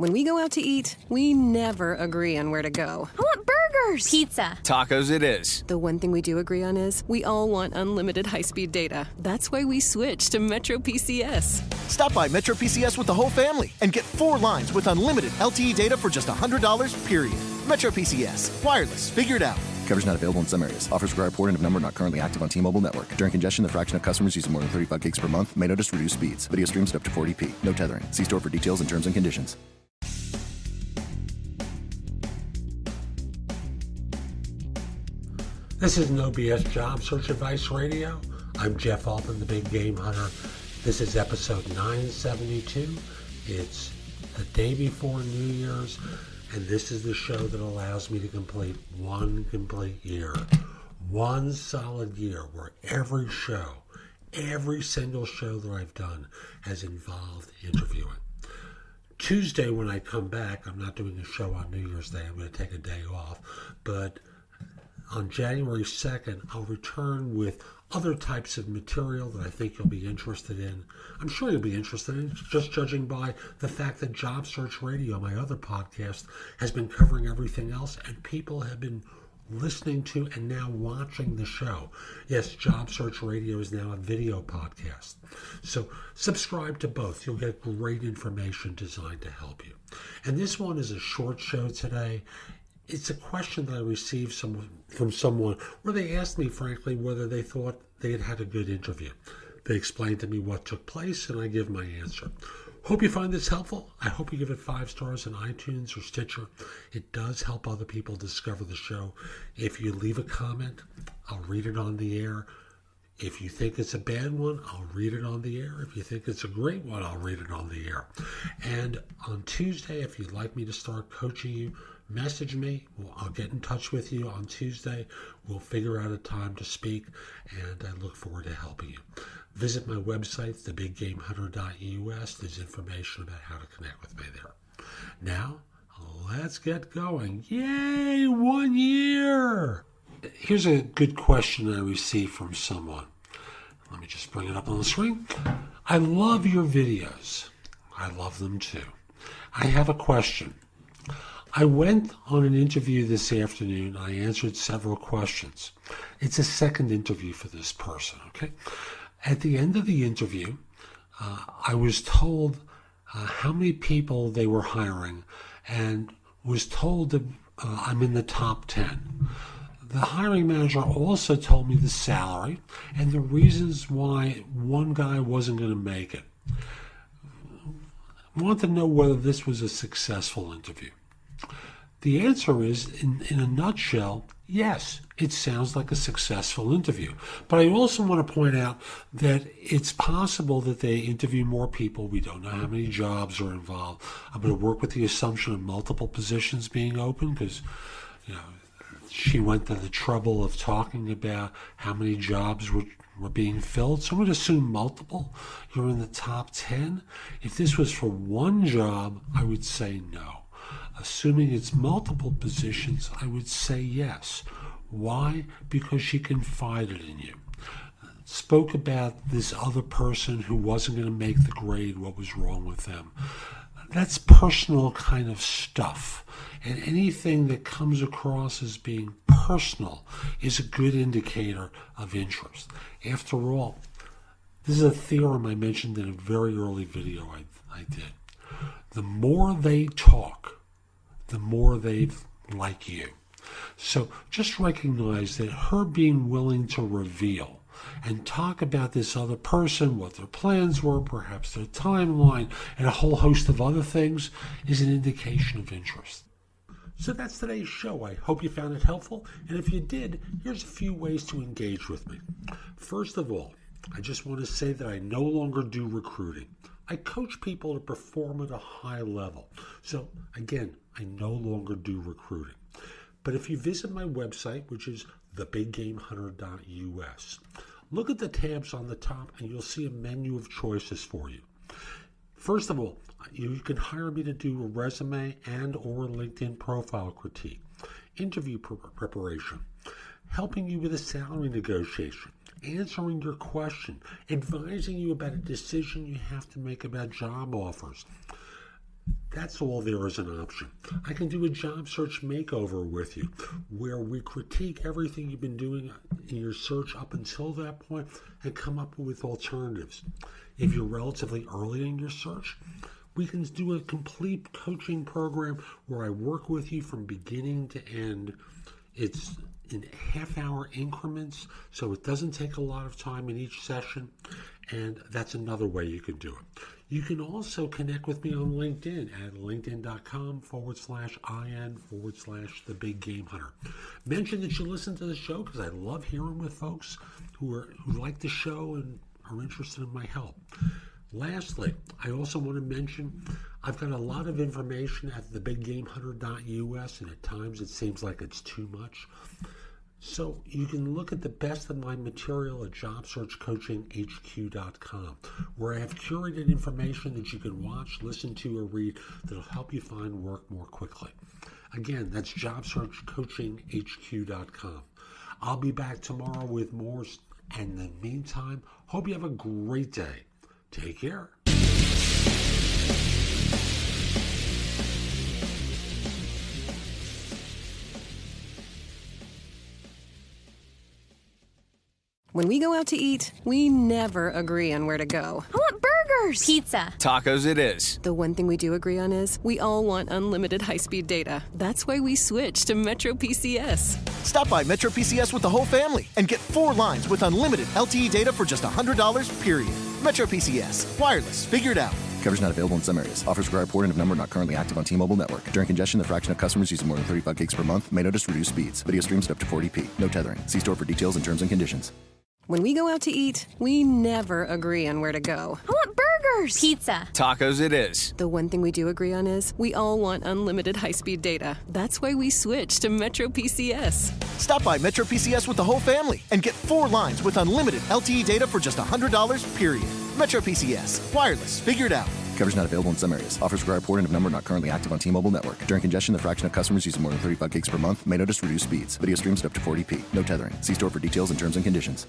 When we go out to eat, we never agree on where to go. I want burgers! Pizza. Tacos it is. The one thing we do agree on is we all want unlimited high-speed data. That's why we switched to Metro PCS. Stop by Metro PCS with the whole family and get 4 lines with unlimited LTE data for just $100, period. Metro PCS. Wireless. Figure it out. Coverage not available in some areas. Offers require port and of number not currently active on T-Mobile network. During congestion, the fraction of customers using more than 35 gigs per month may notice reduced speeds. Video streams at up to 40p. No tethering. See store for details and terms and conditions. This is No BS Job Search Advice Radio. I'm Jeff Altman, the Big Game Hunter. This is episode 972. It's the day before New Year's, and this is the show that allows me to complete one complete year. One solid year where every single show that I've done has involved interviewing. Tuesday when I come back, I'm not doing a show on New Year's Day. I'm going to take a day off, but on January 2nd, I'll return with other types of material that I think you'll be interested in. I'm sure you'll be interested in, just judging by the fact that Job Search Radio, my other podcast, has been covering everything else, and people have been listening to and now watching the show. Yes, Job Search Radio is now a video podcast. So subscribe to both. You'll get great information designed to help you. And this one is a short show today. It's a question that I received from someone where they asked me, frankly, whether they thought they had had a good interview. They explained to me what took place, and I give my answer. Hope you find this helpful. I hope you give it 5 stars on iTunes or Stitcher. It does help other people discover the show. If you leave a comment, I'll read it on the air. If you think it's a bad one, I'll read it on the air. If you think it's a great one, I'll read it on the air. And on Tuesday, if you'd like me to start coaching you, message me. I'll get in touch with you on Tuesday. We'll figure out a time to speak, and I look forward to helping you. Visit my website, thebiggamehunter.us. There's information about how to connect with me there. Now, let's get going. Yay, 1 year! Here's a good question I received from someone. Let me just bring it up on the screen. I love your videos. I love them too. I have a question. I went on an interview this afternoon. I answered several questions. It's a second interview for this person, okay? At the end of the interview, I was told how many people they were hiring and was told that I'm in the top 10. The hiring manager also told me the salary and the reasons why one guy wasn't going to make it. I want to know whether this was a successful interview. The answer is, in a nutshell, yes, it sounds like a successful interview. But I also want to point out that it's possible that they interview more people. We don't know how many jobs are involved. I'm going to work with the assumption of multiple positions being open because, she went to the trouble of talking about how many jobs were being filled. So I'm going to assume multiple. You're in the top 10. If this was for one job, I would say no. Assuming it's multiple positions, I would say yes. Why? Because she confided in you. Spoke about this other person who wasn't going to make the grade, what was wrong with them. That's personal kind of stuff. And anything that comes across as being personal is a good indicator of interest. After all, this is a theorem I mentioned in a very early video I did. The more they talk, the more they like you. So just recognize that her being willing to reveal and talk about this other person, what their plans were, perhaps their timeline, and a whole host of other things is an indication of interest. So that's today's show. I hope you found it helpful. And if you did, here's a few ways to engage with me. First of all, I just want to say that I no longer do recruiting. I coach people to perform at a high level. So again, I no longer do recruiting. But if you visit my website, which is thebiggamehunter.us, look at the tabs on the top and you'll see a menu of choices for you. First of all, you can hire me to do a resume and or LinkedIn profile critique, interview preparation, helping you with a salary negotiation, answering your question, advising you about a decision you have to make about job offers, That's all there is an option. I can do a job search makeover with you where we critique everything you've been doing in your search up until that point and come up with alternatives. If you're relatively early in your search, we can do a complete coaching program where I work with you from beginning to end. It's in half-hour increments, so it doesn't take a lot of time in each session, and that's another way you can do it. You can also connect with me on LinkedIn at linkedin.com/IN/The Big Game Hunter. Mention that you listen to the show because I love hearing with folks who like the show and are interested in my help. Lastly, I also want to mention I've got a lot of information at thebiggamehunter.us, and at times it seems like it's too much. So you can look at the best of my material at JobSearchCoachingHQ.com, where I have curated information that you can watch, listen to, or read that'll help you find work more quickly. Again, that's JobSearchCoachingHQ.com. I'll be back tomorrow with more, and in the meantime, hope you have a great day. Take care. When we go out to eat, we never agree on where to go. I want burgers! Pizza. Tacos it is. The one thing we do agree on is we all want unlimited high-speed data. That's why we switched to Metro PCS. Stop by Metro PCS with the whole family and get 4 lines with unlimited LTE data for just $100, period. Metro PCS. Wireless. Figured out. Coverage not available in some areas. Offers require port and number not currently active on T-Mobile network. During congestion, the fraction of customers using more than 35 gigs per month may notice reduced speeds. Video streams at up to 480p. No tethering. See store for details and terms and conditions. When we go out to eat, we never agree on where to go. I want burgers! Pizza. Tacos it is. The one thing we do agree on is we all want unlimited high-speed data. That's why we switched to Metro PCS. Stop by Metro PCS with the whole family and get 4 lines with unlimited LTE data for just $100, period. Metro PCS. Wireless. Figured out. Coverage not available in some areas. Offers require port and number not currently active on T-Mobile network. During congestion, the fraction of customers using more than 35 gigs per month may notice reduced speeds. Video streams at up to 480p. No tethering. See store for details and terms and conditions.